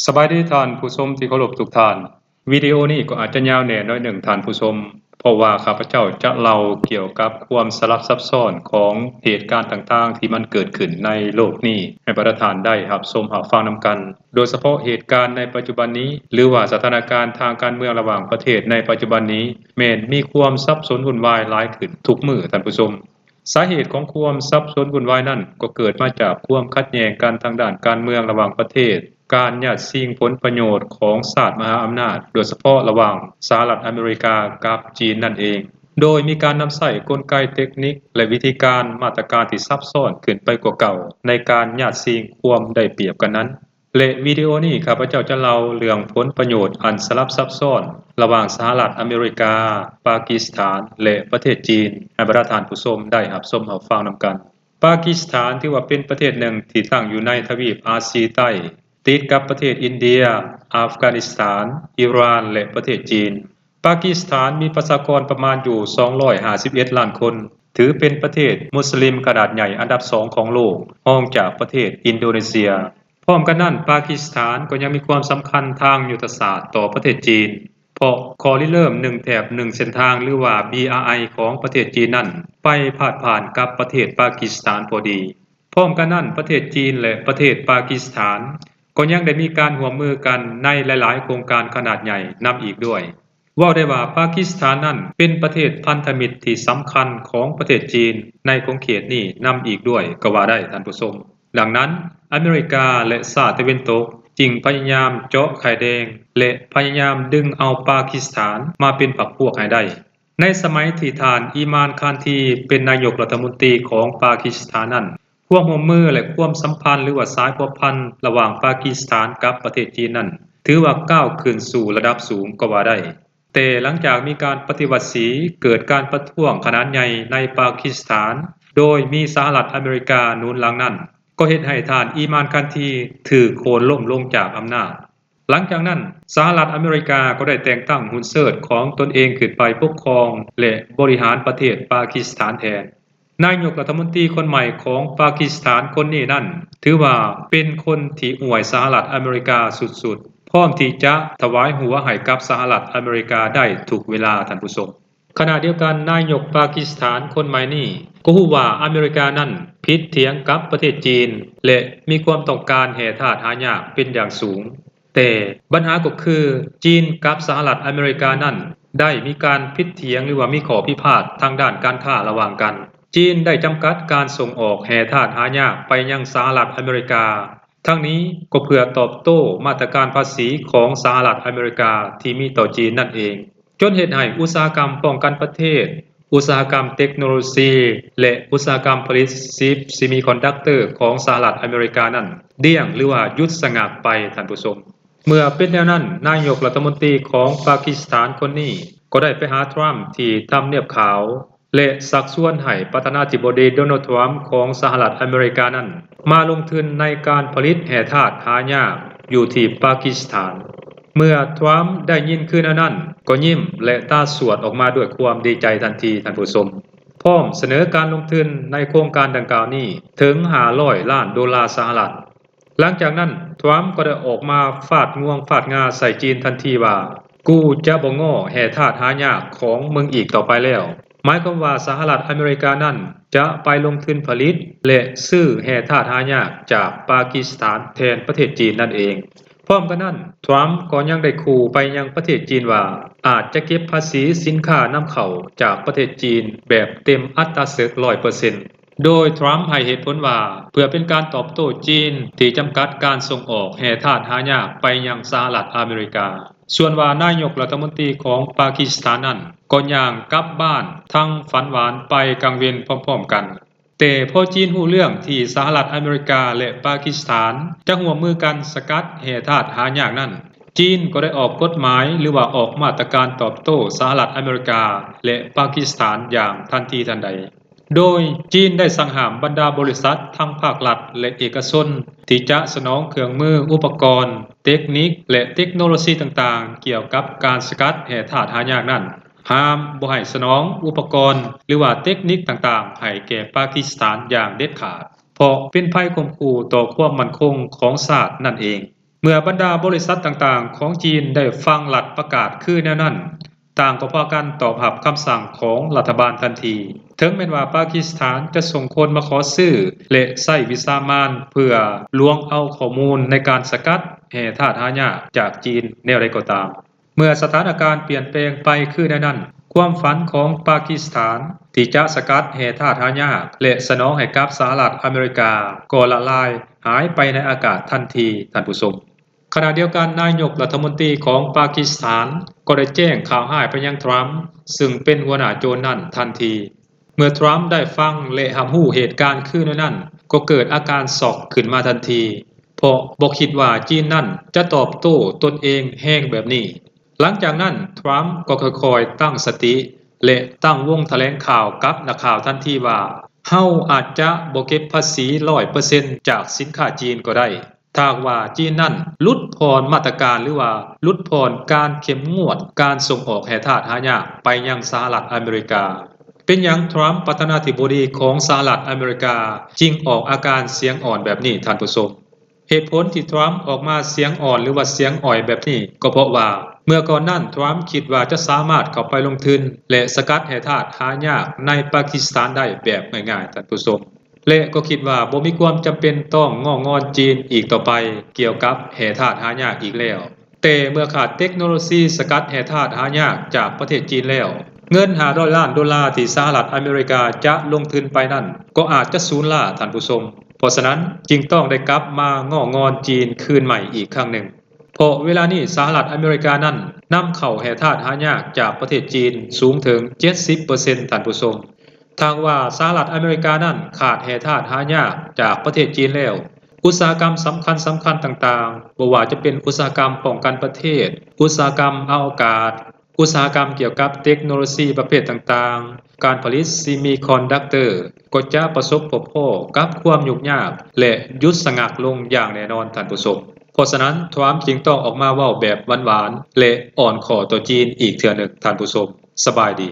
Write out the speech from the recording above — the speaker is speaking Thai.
สบายดีท่านผู้ชมที่เคารพทุกท่านวิดีโอนี้ก็อาจจะยาวแหน่น้อยหนึ่งท่านผู้ชมเพราะว่าข้าพเจ้าจะเล่าเกี่ยวกับความสลับซับซ้อนของเหตุการณ์ต่างๆที่มันเกิดขึ้นในโลกนี้ให้ประทานได้รับชมรับฟังนำกันโดยเฉพาะเหตุการณ์ในปัจจุบันนี้หรือว่าสถานการณ์ทางการเมืองระหว่างประเทศในปัจจุบันนี้แม้นมีความสับสนวุ่นวายหลายขึ้นทุกมื้อท่านผู้ชมสาเหตุของความสับสนวุ่นวายนั้นก็เกิดมาจากความขัดแย้งกันทางด้านการเมืองระหว่างประเทศการญาติชิงผลประโยชน์ของชาติมหาอำนาจโดยเฉพาะระหว่างสหรัฐอเมริกากับจีนนั่นเองโดยมีการนำใช้กลไกเทคนิคและวิธีการมาตรการที่ซับซ้อนขึ้นไปกว่าเก่าในการญาติชิงความได้เปรียบกันนั้นและวิดีโอนี้ข้าพเจ้าจะเล่าเรื่องผลประโยชน์อันสลับซับซ้อนระหว่างสหรัฐอเมริกาปากีสถานและประเทศจีนให้ประทานผู้ชมได้รับชมรับฟังนำกันปากีสถานถือว่าเป็นประเทศหนึ่งที่ตั้งอยู่ในทวีปอาซีใต้ติดกับประเทศอินเดียอัฟกานิสถานอิหร่านและประเทศจีนปากีสถานมีประชากรประมาณอยู่251ล้านคนถือเป็นประเทศมุสลิมขนาดใหญ่อันดับ2ของโลกรองจากประเทศอินโดนีเซียพร้อมกันนั้นปากีสถานก็ยังมีความสำคัญทางยุทธศาสตร์ต่อประเทศจีนเพราะขอริเริ่ม1แถบ1เส้นทางหรือว่า BRI ของประเทศจีนนั้นไปพาดผ่านกับประเทศปากีสถานพอดีพร้อมกันนั้นประเทศจีนและประเทศปากีสถานก็ยังได้มีการร่วมมือกันในหลายๆโครงการขนาดใหญ่นำอีกด้วยว่าได้ว่าปากีสถานนั้นเป็นประเทศพันธมิตรที่สำคัญของประเทศจีนในคงเขตนี้นำอีกด้วยก็ว่าได้ท่านผู้ชมดังนั้นอเมริกาและสหรัฐตะวันตกจึงพยายามเจาะไข่แดงและพยายามดึงเอาปากีสถานมาเป็นพรรคพวกให้ได้ในสมัยที่ท่านอีมานคานทีเป็นนายกรัฐมนตรีของปากีสถานนั้นความร่วมมือและความสัมพันธ์หรือว่าสายพัวพันธ์ระหว่างปากีสถานกับประเทศจีนนั้นถือว่าก้าวขึ้นสู่ระดับสูงก็ว่าได้แต่หลังจากมีการปฏิวัติสีเกิดการประท้วงขนาดใหญ่ในปากีสถานโดยมีสหรัฐอเมริกาหนุนหลังนั้นก็เฮ็ดให้ท่านอีมานคันทีถือโคนล่มลงจากอำนาจหลังจากนั้นสหรัฐอเมริกาก็ได้แต่งตั้งฮุนเซิร์ตของตนเองขึ้นไปปกครองและบริหารประเทศปากีสถานแทนนายกรัฐมนตรีคนใหม่ของปากีสถานคนนี้นั่นถือว่าเป็นคนที่อวยสหรัฐอเมริกาสุดๆพร้อมที่จะถวายหัวให้กับสหรัฐอเมริกาได้ทุกเวลาท่านผู้ชมขณะเดียวกันนายกปากีสถานคนใหม่นี้ก็ฮู้ว่าอเมริกานั้นผิดเถียงกับประเทศจีนและมีความต้องการแห่ธาตุหายากเป็นอย่างสูงแต่ปัญหาก็คือจีนกับสหรัฐอเมริกานั้นได้มีการผิดเถียงหรือว่ามีข้อพิพาททางด้านการค้าระหว่างกันจีนได้จำกัดการส่งออกแห่ธาตุหายากไปยังสหรัฐอเมริกาทั้งนี้ก็เพื่อตอบโต้มาตรการภาษีของสหรัฐอเมริกาที่มีต่อจีนนั่นเองจนเฮ็ดให้อุตสาหกรรมป้องกันประเทศอุตสาหกรรมเทคโนโลยีและอุตสาหกรรมผลิตชิปซิมิคอนดักเตอร์ของสหรัฐอเมริกานั้นเดี่ยงหรือว่าหยุดสงักไปท่านผู้ชมเมื่อเป็นแนวนั้นนายกรัฐมนตรีของปากีสถานคนนี้ก็ได้ไปหาทรัมป์ที่ทำเนียบขาวและสักส่วนให้ประธานาธิบดีโดนัลด์ทรัมป์ของสหรัฐอเมริกานั้นมาลงทุนในการผลิตแห่ธาตุหายากอยู่ที่ปากีสถานเมื่อทรัมป์ได้ยินคืนนั้นก็ยิ้มและตาสวดออกมาด้วยความดีใจทันทีท่านผู้ชมพร้อมเสนอการลงทุนในโครงการดังกล่าวนี้ถึง$500 ล้านสหรัฐหลังจากนั้นทรัมป์ก็ได้ออกมาฟาดงวงฟาดงาใส่จีนทันทีว่ากูจะบ่ง้อแห่ธาตุหายากของมึงอีกต่อไปแล้วหมายความว่าสหรัฐอเมริกานั้นจะไปลงทุนผลิตและซื้อแห่ธาตุหายากจากปากีสถานแทนประเทศจีนนั่นเองพร้อมกันนั้นทรัมป์ก็ยังได้ขู่ไปยังประเทศจีนว่าอาจจะเก็บภาษีสินค้านำเข้าจากประเทศจีนแบบเต็มอัตราศึก 100% โดยทรัมป์ให้เหตุผลว่าเพื่อเป็นการตอบโต้จีนที่จำกัดการส่งออกแห่ธาตุหายากไปยังสหรัฐอเมริกาส่วนว่านายกรัฐมนตรีของปากีสถานนั้นก็ย่างกลับบ้านทั้งฝันหวานไปกลางเวนพร้อมๆกันแต่พอจีนรู้เรื่องที่สหรัฐอเมริกาและปากีสถานจะร่วมมือกันสกัดแห่ธาตุหายากนั้นจีนก็ได้ออกกฎหมายหรือว่าออกมาตรการตอบโต้สหรัฐอเมริกาและปากีสถานอย่างทันทีทันใดโดยจีนได้สั่งห้ามบรรดาบริษัททั้งภาครัฐและเอกชนที่จะสนองเครื่องมืออุปกรณ์เทคนิคและเทคโนโลยีต่างๆเกี่ยวกับการสกัดแห่ธาตุหายากนั้นห้ามบ่ให้สนองอุปกรณ์หรือว่าเทคนิคต่างๆให้แก่ปากีสถานอย่างเด็ดขาดเพราะเป็นภัยข่มขู่ต่อความมั่นคงของชาตินั่นเอง เมื่อบรรดาบริษัทต่างๆของจีนได้ฟังรัฐประกาศคือแนวนั้นต่างก็พากันตอบรับคำสั่งของรัฐบาลทันทีถึงแม้ว่าปากีสถานจะส่งคนมาขอซื้อและใช้วิสามานเพื่อลวงเอาข้อมูลในการสกัดแห่ธาตุหายากจากจีนแนวใดก็ตามเมื่อสถานการณ์เปลี่ยนแปลงไปคือแนวนั้นความฝันของปากีสถานที่จะสกัดแห่ธาตุหายากและสนองให้กับสหรัฐอเมริกาก็ละลายหายไปในอากาศทันทีท่านผู้ชมขณะเดียวกันนายกรัฐมนตรีของปากีสถานก็ได้แจ้งข่าวร้ายไปยังทรัมป์ซึ่งเป็นหัวหน้าโจรนั่นทันทีเมื่อทรัมป์ได้ฟังและรับรู้เหตุการณ์คือนั้นก็เกิดอาการช็อกขึ้นมาทันทีเพราะบ่คิดว่าจีนนั่นจะตอบโต้ตนเองแห้งแบบนี้หลังจากนั้นทรัมป์ก็ค่อยๆตั้งสติและตั้งวงแถลงข่าวกับนักข่าวทันทีว่าเฮาอาจจะบ่เก็บภาษี 100% จากสินค้าจีนก็ได้ถ้าว่าจีนนั่นลดผ่อนมาตรการหรือว่าลดผ่อนการเข้มงวดการส่งออกแห่ธาตุหายากไปยังสหรัฐอเมริกาเป็นหยังทรัมป์ประธานาธิบดีของสหรัฐอเมริกาจึงออกอาการเสียงอ่อนแบบนี้ท่านผู้ชมเหตุผลที่ทรัมป์ออกมาเสียงอ่อนหรือว่าเสียงอ่อยแบบนี้ก็เพราะว่าเมื่อก่อนนั้นทรัมป์คิดว่าจะสามารถเข้าไปลงทุนและสกัดแห่ธาตุหายากในปากีสถานได้แบบง่ายๆท่านผู้ชมและก็คิดว่าบ่มีความจำเป็นต้องง้องอนจีนอีกต่อไปเกี่ยวกับแห่ธาตุหายากอีกแล้วแต่เมื่อขาดเทคโนโลยีสกัดแห่ธาตุหายากจากประเทศจีนแล้วเงิน500ล้านดอลลาร์ที่สหรัฐอเมริกาจะลงทุนไปนั่นก็อาจจะสูญล่าท่านผู้ชมเพราะฉะนั้นจึงต้องได้กลับมาง้องอนจีนคืนใหม่อีกครั้งหนึ่งเพราะเวลานี้สหรัฐอเมริกานั้นนำเข้าแห่ธาตุหายากจากประเทศจีนสูงถึง 70% ท่านผู้ชมทางว่าสหรัฐอเมริกานั้นขาดแห่ธาตุหายากจากประเทศจีนแล้วอุตสาหกรรมสำคัญต่างๆบ่ว่าจะเป็นอุตสาหกรรมป้องกันประเทศอุตสาหกรรมอวกาศอุตสาหกรรมเกี่ยวกับเทคโนโลยีประเภทต่างๆการผลิตซิมิคอนดักเตอร์ก็จะประสบพบกับความยุ่งยากและหยุดสงักลงอย่างแน่นอนท่านผู้ชมเพราะฉะนั้นทรัมป์จึงต้องออกมาเว้าแบบหวานๆและอ่อนขอต่อจีนอีกเทื่อหนึ่งท่านผู้ชมสบายดี